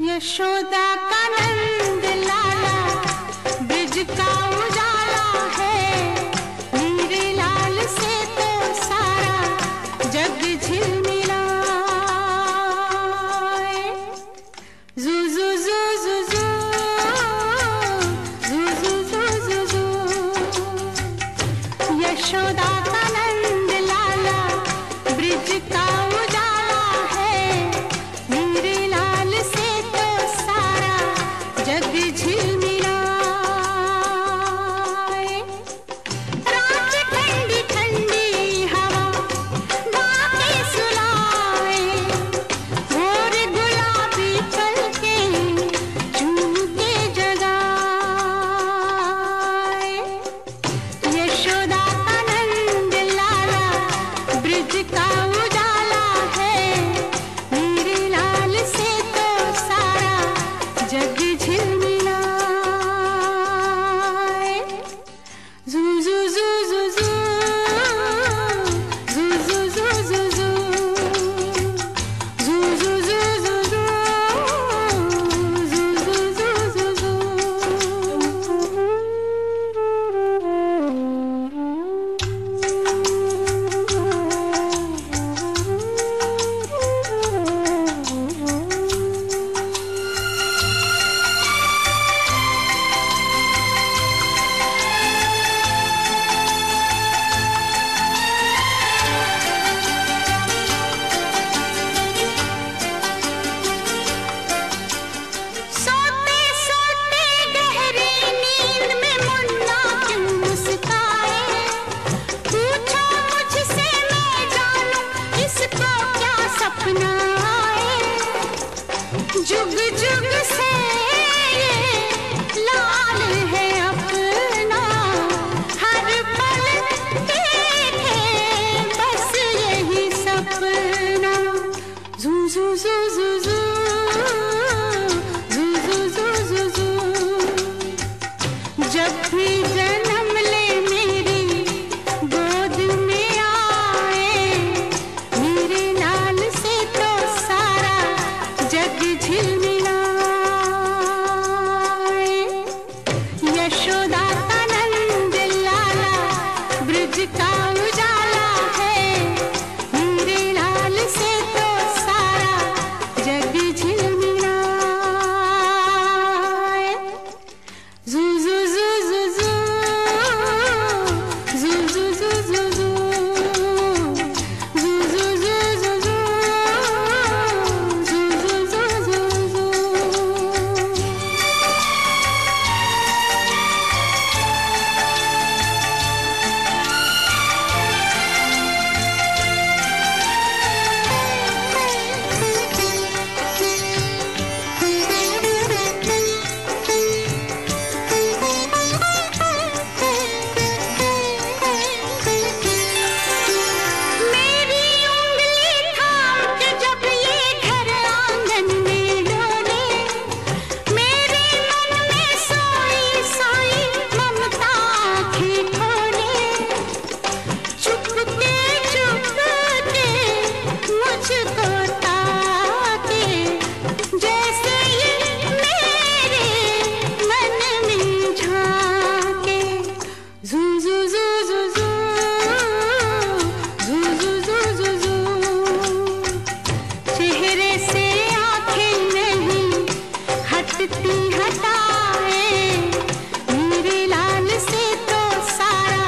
यशोदा का नंद लाला ब्रिज का उजाला है, मेरे लाल से तो सारा जग झिलमिलाए। जू जू जू जू जू जू जू जू जू जू यशोदा का नंद लाला ब्रिज का उजाला है, मेरे लाल से तो सारा जग झिलमिलाए। रात ठंडी ठंडी हवा गाके सुलाए, भोर गुलाबी पलके चूम के जगाए। यशोदा का नंद लाला ब्रिज का उजाला है, मेरे लाल से तो सारा जग झिलमिलाए। जू जू जू जू जू जू जू जू जू जू जू जू जू जू जू जू जू जू सोते सोते गहरी नींद में मुन्ना क्यों मुस्काए, पूछो मुझसे मैं जानूं इसको क्या सपना आए। जुग जुग से ये लाल है अपना, हर पल देखे बस यही सपना। जू जू जू जू जू जू जू जू जू जू जब भी जन्म ले मेरी गोद में आए, मेरे लाल से तो सारा जग झिलमिलाए। यशोदा का नंद लाला ब्रिज का उजाला है, मेरे लाल से तो सारा जग झिलमिलाए। जू जू जू जू जू जू जू जू जू जू जू जू जू जू जू जू जू जू जू। मेरी उंगली थाम के जब ये घर आंगन में डोले, मेरे मन में सोई सोई ममता आँखें खोले। चुपके चुपके मुझको ताके, जैसे ये मेरे मन में झांके। जू जू जू जू जू जू जू जू जू जू चेहरे से आंखें नहीं हटती हटाए, मेरे लाल से तो सारा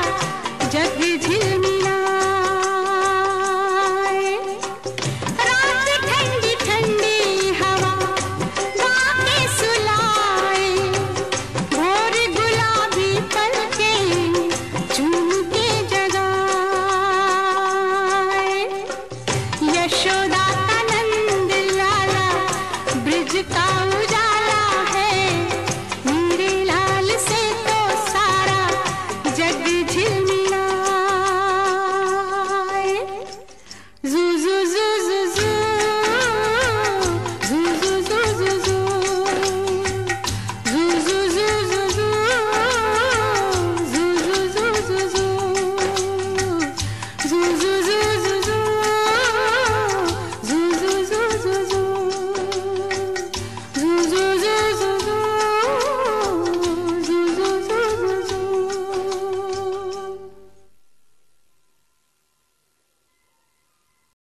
जग झिलमिलाए। रात ठंडी ठंडी हवा गाके सुलाए, भोर गुलाबी पलके चूम के जगाए। यशोदा का नंद लाला ब्रिज का उजाला है, मेरे लाल से तो सारा जग झिलमिलाए। जू जू